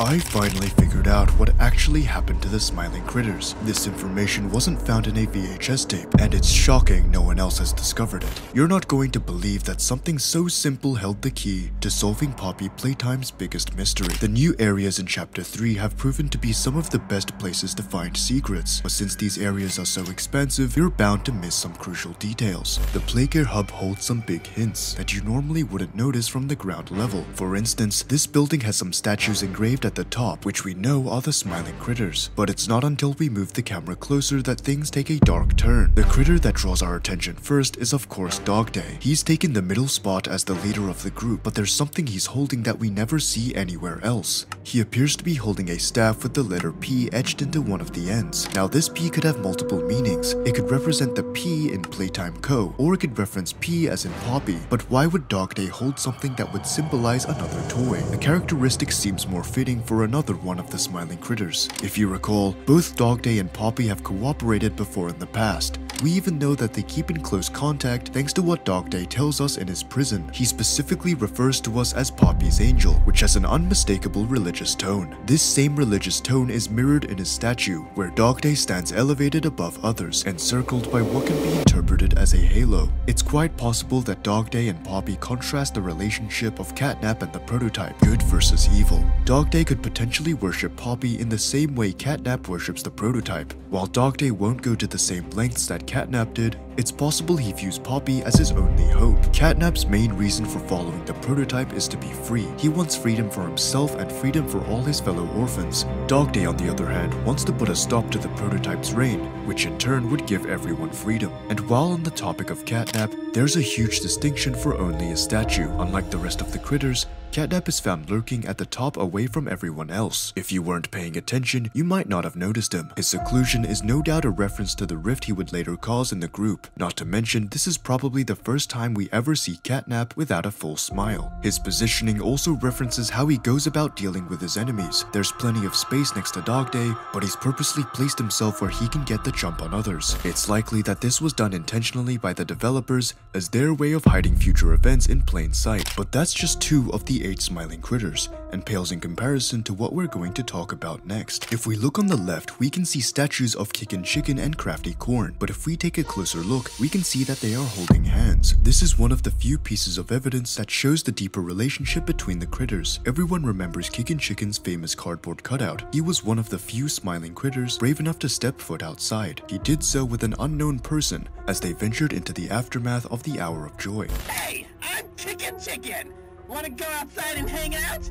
I finally figured out what actually happened to the smiling critters. This information wasn't found in a VHS tape, and it's shocking no one else has discovered it. You're not going to believe that something so simple held the key to solving Poppy Playtime's biggest mystery. The new areas in Chapter 3 have proven to be some of the best places to find secrets, but since these areas are so expansive, you're bound to miss some crucial details. The Playcare Hub holds some big hints that you normally wouldn't notice from the ground level. For instance, this building has some statues engraved at the top, which we know are the smiling critters. But it's not until we move the camera closer that things take a dark turn. The critter that draws our attention first is of course Dog Day. He's taken the middle spot as the leader of the group, but there's something he's holding that we never see anywhere else. He appears to be holding a staff with the letter P etched into one of the ends. Now this P could have multiple meanings. It could represent the P in Playtime Co, or it could reference P as in Poppy. But why would Dog Day hold something that would symbolize another toy? The characteristic seems more fitting for another one of the smiling critters. If you recall, both Dog Day and Poppy have cooperated before in the past. We even know that they keep in close contact thanks to what Dog Day tells us in his prison. He specifically refers to us as Poppy's angel, which has an unmistakable religious tone. This same religious tone is mirrored in his statue, where Dog Day stands elevated above others, encircled by what can be interpreted as a halo. It's quite possible that Dog Day and Poppy contrast the relationship of Catnap and the prototype, good versus evil. Dog Day could potentially worship Poppy in the same way Catnap worships the prototype. While Dog Day won't go to the same lengths that Catnap did, it's possible he views Poppy as his only hope. Catnap's main reason for following the prototype is to be free. He wants freedom for himself and freedom for all his fellow orphans. Dog Day, on the other hand, wants to put a stop to the prototype's reign, which in turn would give everyone freedom. And while on the topic of Catnap, there's a huge distinction for only a statue. Unlike the rest of the critters, Catnap is found lurking at the top away from everyone else. If you weren't paying attention, you might not have noticed him. His seclusion is no doubt a reference to the rift he would later cause in the group. Not to mention, this is probably the first time we ever see Catnap without a full smile. His positioning also references how he goes about dealing with his enemies. There's plenty of space next to Dog Day, but he's purposely placed himself where he can get the jump on others. It's likely that this was done intentionally by the developers as their way of hiding future events in plain sight. But that's just 2 of the 8 smiling critters, and pales in comparison to what we're going to talk about next. If we look on the left, we can see statues of Kickin' Chicken and Crafty Corn, but if we take a closer look, we can see that they are holding hands. This is one of the few pieces of evidence that shows the deeper relationship between the critters. Everyone remembers Kickin' Chicken's famous cardboard cutout. He was one of the few smiling critters brave enough to step foot outside. He did so with an unknown person as they ventured into the aftermath of the Hour of Joy. Hey, I'm Kickin' Chicken! Wanna go outside and hang out?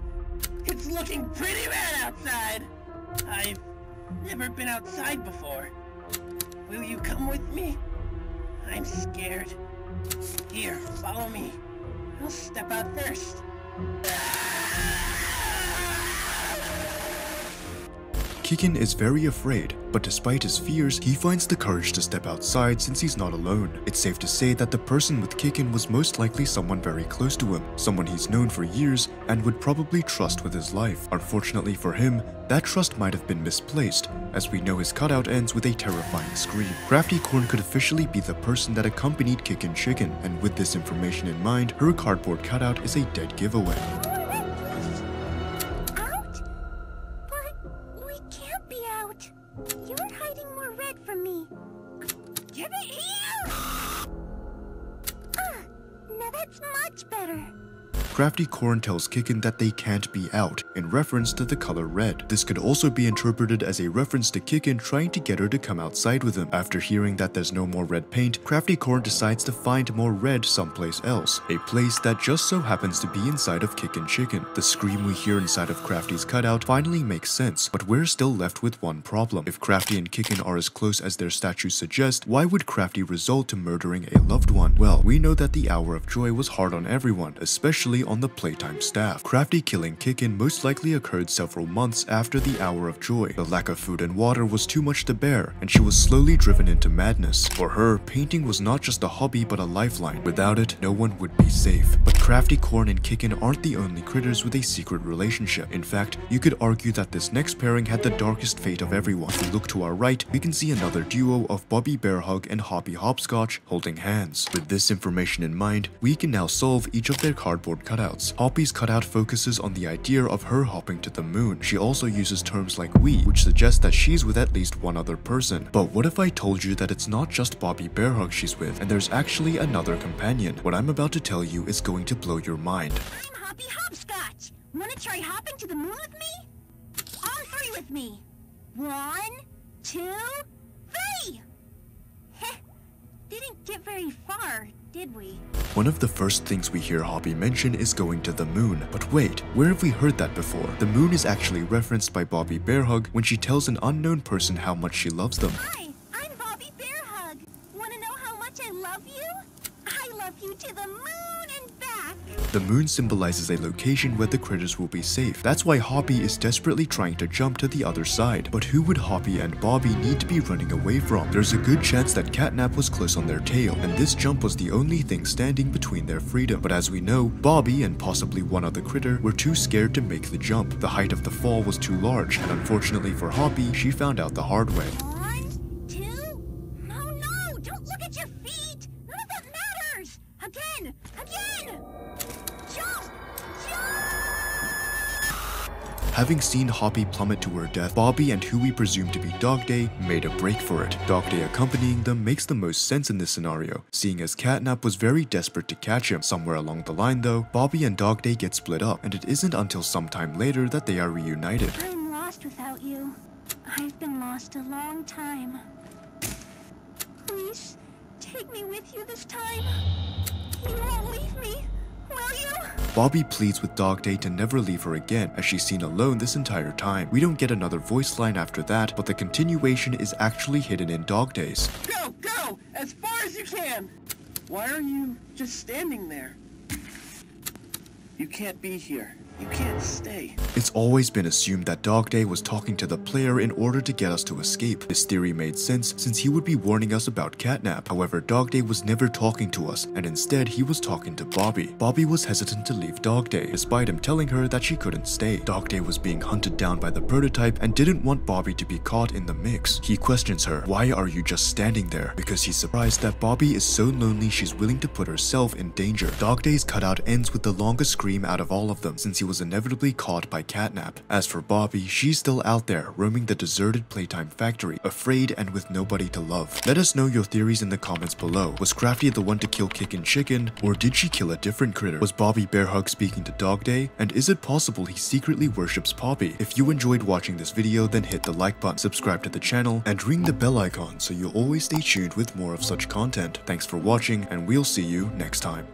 It's looking pretty rad outside. I've never been outside before. Will you come with me? I'm scared. Here, follow me. I'll step out first. Kickin' is very afraid, but despite his fears, he finds the courage to step outside since he's not alone. It's safe to say that the person with Kickin' was most likely someone very close to him, someone he's known for years and would probably trust with his life. Unfortunately for him, that trust might have been misplaced, as we know his cutout ends with a terrifying scream. Crafty Corn could officially be the person that accompanied Kickin' Chicken, and with this information in mind, her cardboard cutout is a dead giveaway. Crafty Corn tells Kickin' that they can't be out, in reference to the color red. This could also be interpreted as a reference to Kickin' trying to get her to come outside with him. After hearing that there's no more red paint, Crafty Corn decides to find more red someplace else, a place that just so happens to be inside of Kickin' Chicken. The scream we hear inside of Crafty's cutout finally makes sense, but we're still left with one problem. If Crafty and Kickin' are as close as their statues suggest, why would Crafty resort to murdering a loved one? Well, we know that the Hour of Joy was hard on everyone, especially on the Playtime staff. Crafty killing Kickin' most likely occurred several months after the Hour of Joy. The lack of food and water was too much to bear, and she was slowly driven into madness. For her, painting was not just a hobby but a lifeline. Without it, no one would be safe. But Crafty Corn and Kickin' aren't the only critters with a secret relationship. In fact, you could argue that this next pairing had the darkest fate of everyone. If we look to our right, we can see another duo of Bobby Bearhug and Hoppy Hopscotch holding hands. With this information in mind, we can now solve each of their cardboard cutouts. Hoppy's cutout focuses on the idea of her hopping to the moon. She also uses terms like we, which suggests that she's with at least one other person. But what if I told you that it's not just Bobby Bearhug she's with, and there's actually another companion? What I'm about to tell you is going to blow your mind. I'm Hoppy Hopscotch! Wanna try hopping to the moon with me? On three with me. 1, 2, 3! Heh, didn't get very far, did we? One of the first things we hear Hoppy mention is going to the moon. But wait, where have we heard that before? The moon is actually referenced by Bobby Bearhug when she tells an unknown person how much she loves them. Hi, I'm Bobby Bearhug. Wanna know how much I love you? I love you to the moon and back. The moon symbolizes a location where the critters will be safe. That's why Hoppy is desperately trying to jump to the other side. But who would Hoppy and Bobby need to be running away from? There's a good chance that Catnap was close on their tail, and this jump was the only thing standing between their freedom. But as we know, Bobby and possibly one other critter were too scared to make the jump. The height of the fall was too large, and unfortunately for Hoppy, she found out the hard way. 1, 2... Oh no! Don't look at your feet! None of that matters! Again! Jump! Having seen Hoppy plummet to her death, Bobby and who we presume to be Dog Day made a break for it. Dog Day accompanying them makes the most sense in this scenario, seeing as Catnap was very desperate to catch him. Somewhere along the line though, Bobby and Dog Day get split up, and it isn't until sometime later that they are reunited. I'm lost without you. I've been lost a long time. Please, take me with you this time. You won't leave me, will you? Bobby pleads with Dog Day to never leave her again, as she's seen alone this entire time. We don't get another voice line after that, but the continuation is actually hidden in Dog Days. Go! As far as you can! Why are you just standing there? You can't be here. You can't stay. It's always been assumed that Dog Day was talking to the player in order to get us to escape. This theory made sense since he would be warning us about Catnap. However, Dog Day was never talking to us, and instead he was talking to Bobby. Bobby was hesitant to leave Dog Day, despite him telling her that she couldn't stay. Dog Day was being hunted down by the prototype and didn't want Bobby to be caught in the mix. He questions her, why are you just standing there? Because he's surprised that Bobby is so lonely she's willing to put herself in danger. Dog Day's cutout ends with the longest scream out of all of them, since he was inevitably caught by Catnap. As for Bobby, she's still out there, roaming the deserted Playtime factory, afraid and with nobody to love. Let us know your theories in the comments below. Was Crafty the one to kill Kickin' Chicken, or did she kill a different critter? Was Bobby Bearhug speaking to Dog Day? And is it possible he secretly worships Poppy? If you enjoyed watching this video, then hit the like button, subscribe to the channel, and ring the bell icon so you'll always stay tuned with more of such content. Thanks for watching, and we'll see you next time.